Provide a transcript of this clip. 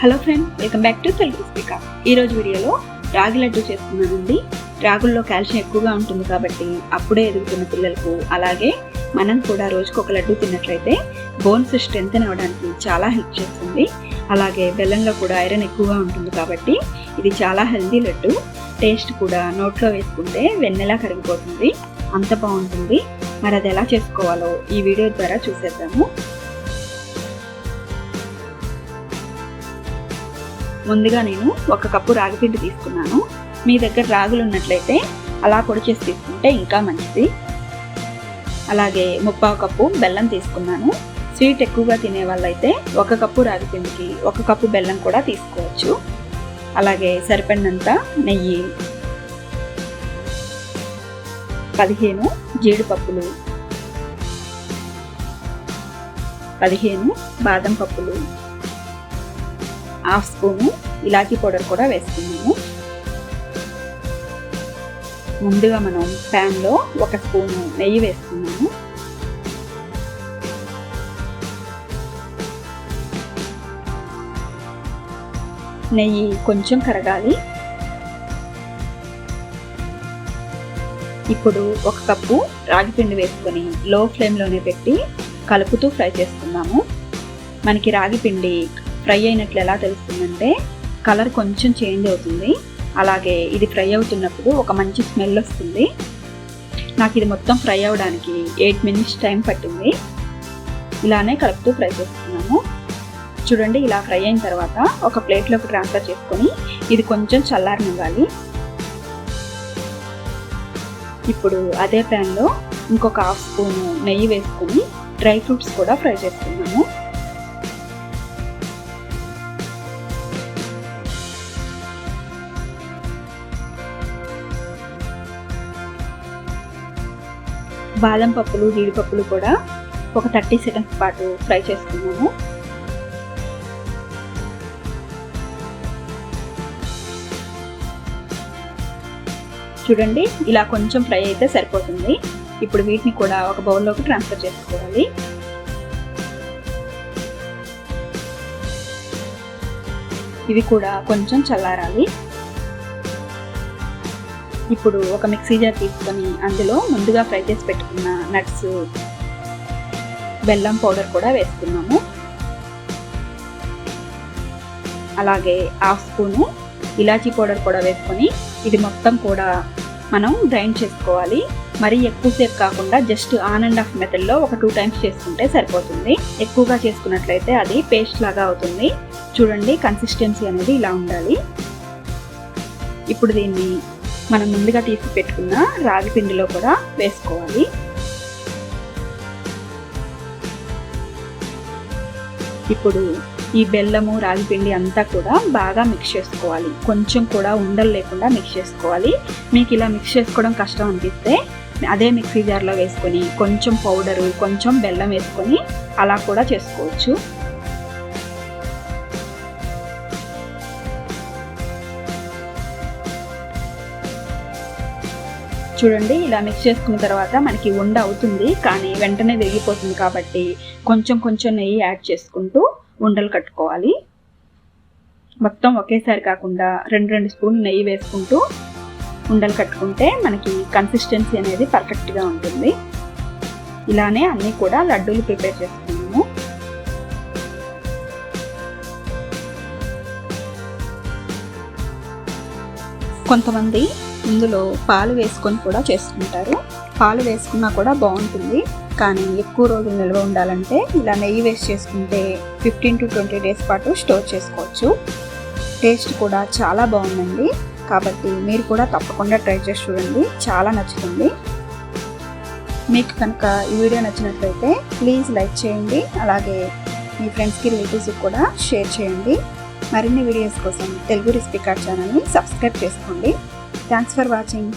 Hello friends, welcome back to Telugu speak. ఈరోజు వీడియోలో రాగి లడ్డు చేస్తున్నానండి. రాగుల్లో కాల్షియం ఎక్కువగా ఉంటుంది కాబట్టి అప్పుడే ఎదుగుతున్న పిల్లలకు, అలాగే మనం కూడా రోజుకు ఒక లడ్డు తిన్నట్లయితే బోన్స్ స్ట్రెంగ్తెన్ అవ్వడానికి చాలా హెల్ప్ చేస్తుంది. అలాగే బెల్లంలో కూడా ఐరన్ ఎక్కువగా ఉంటుంది కాబట్టి ఇది చాలా హెల్తీ లడ్డు. టేస్ట్ కూడా నోట్లో వేసుకుంటే వెన్నెలా కరిగిపోతుంది, అంత బాగుంటుంది. మరి అది ఎలా చేసుకోవాలో ఈ వీడియో ద్వారా చూసేద్దాము. ముందుగా నేను 1 కప్పు రాగి పిండి తీసుకున్నాను. మీ దగ్గర రాగులు ఉన్నట్లయితే అలా పొడి చేసి తీసుకుంటే ఇంకా మంచిది. అలాగే 1/4 కప్పు బెల్లం తీసుకున్నాను. స్వీట్ ఎక్కువగా తినే వాళ్ళైతే 1 కప్పు రాగి పిండికి 1 కప్పు బెల్లం కూడా తీసుకోవచ్చు. అలాగే సరిపడినంత నెయ్యి, 15 జీడిపప్పులు, 15 బాదం పప్పులు, 1/2 స్పూను ఇలాచీ పౌడర్ కూడా వేసుకున్నాము. ముందుగా మనం ప్యాన్లో 1 స్పూను నెయ్యి వేసుకున్నాము. నెయ్యి కొంచెం కరగాలి. ఇప్పుడు 1 కప్పు రాగి పిండి వేసుకొని లో ఫ్లేమ్లోనే పెట్టి కలుపుతూ ఫ్రై చేసుకున్నాము. మనకి రాగి పిండి ఫ్రై అయినట్లు ఎలా తెలుస్తుందంటే కలర్ కొంచెం చేంజ్ అవుతుంది. అలాగే ఇది ఫ్రై అవుతున్నప్పుడు ఒక మంచి స్మెల్ వస్తుంది. నాకు ఇది మొత్తం ఫ్రై అవ్వడానికి 8 మినిట్స్ టైం పట్టింది. ఇలానే కలుపుతూ ఫ్రై చేసుకున్నాము. చూడండి, ఇలా ఫ్రై అయిన తర్వాత ఒక ప్లేట్లోకి ట్రాన్స్ఫర్ చేసుకొని ఇది కొంచెం చల్లారనివ్వాలి. ఇప్పుడు అదే ప్యాన్లో ఇంకొక 1/2 స్పూను నెయ్యి వేసుకొని డ్రై ఫ్రూట్స్ కూడా ఫ్రై చేసుకున్నాము. బాదం పప్పులు, జీడిపప్పులు కూడా ఒక 30 సెకండ్స్ పాటు ఫ్రై చేసుకున్నాము. చూడండి, ఇలా కొంచెం ఫ్రై అయితే సరిపోతుంది. ఇప్పుడు వీటిని కూడా ఒక బౌల్లోకి ట్రాన్స్ఫర్ చేసుకోవాలి. ఇవి కూడా కొంచెం చల్లారాలి. ఇప్పుడు ఒక మిక్సీ జార్ తీసుకొని అందులో ముందుగా ఫ్రై చేసి పెట్టుకున్న నట్స్, బెల్లం పౌడర్ కూడా వేసుకున్నాము. అలాగే 1/2 స్పూను ఇలాచీ పౌడర్ కూడా వేసుకొని ఇది మొత్తం కూడా మనం గ్రైండ్ చేసుకోవాలి. మరీ ఎక్కువసేపు కాకుండా జస్ట్ ఆన్ అండ్ ఆఫ్ మెథడ్లో ఒక 2 టైమ్స్ చేసుకుంటే సరిపోతుంది. ఎక్కువగా చేసుకున్నట్లయితే అది పేస్ట్ లాగా అవుతుంది. చూడండి, కన్సిస్టెన్సీ అనేది ఇలా ఉండాలి. ఇప్పుడు దీన్ని మనం ముందుగా తీసి పెట్టుకున్న రాగి పిండిలో కూడా వేసుకోవాలి. ఇప్పుడు ఈ బెల్లము, రాగి పిండి అంతా కూడా బాగా మిక్స్ చేసుకోవాలి. కొంచెం కూడా ఉండలు లేకుండా మిక్స్ చేసుకోవాలి. మీకు ఇలా మిక్స్ చేసుకోవడం కష్టం అనిపిస్తే అదే మిక్సీ జార్లో వేసుకొని కొంచెం పౌడరు, కొంచెం బెల్లం వేసుకొని అలా కూడా చేసుకోవచ్చు. చూడండి, ఇలా మిక్స్ చేసుకున్న తర్వాత మనకి ఉండ అవుతుంది, కానీ వెంటనే విరిగిపోతుంది కాబట్టి కొంచెం కొంచెం నెయ్యి యాడ్ చేసుకుంటూ ఉండలు కట్టుకోవాలి. మొత్తం ఒకేసారి కాకుండా 2 స్పూన్లు నెయ్యి వేసుకుంటూ ఉండలు కట్టుకుంటే మనకి కన్సిస్టెన్సీ అనేది పర్ఫెక్ట్గా ఉంటుంది. ఇలానే అన్నీ కూడా లడ్డూలు ప్రిపేర్ చేసుకున్నాము. కొంతమంది ఇందులో పాలు వేసుకొని కూడా చేసుకుంటారు. పాలు వేసుకున్నా కూడా బాగుంటుంది, కానీ ఎక్కువ రోజులు నిల్వ ఉండాలంటే ఇలా నెయ్యి వేసి చేసుకుంటే 15 to 20 డేస్ పాటు స్టోర్ చేసుకోవచ్చు. టేస్ట్ కూడా చాలా బాగుందండి. కాబట్టి మీరు కూడా తప్పకుండా ట్రై చేసి చూడండి, చాలా నచ్చుతుంది. మీకు కనుక ఈ వీడియో నచ్చినట్లయితే ప్లీజ్ లైక్ చేయండి. అలాగే మీ ఫ్రెండ్స్కి, రిలేటివ్స్కి కూడా షేర్ చేయండి. మరిన్ని వీడియోస్ కోసం తెలుగు రెసిపీ కార్డ్ ఛానల్ని సబ్స్క్రైబ్ చేసుకోండి. Thanks for watching.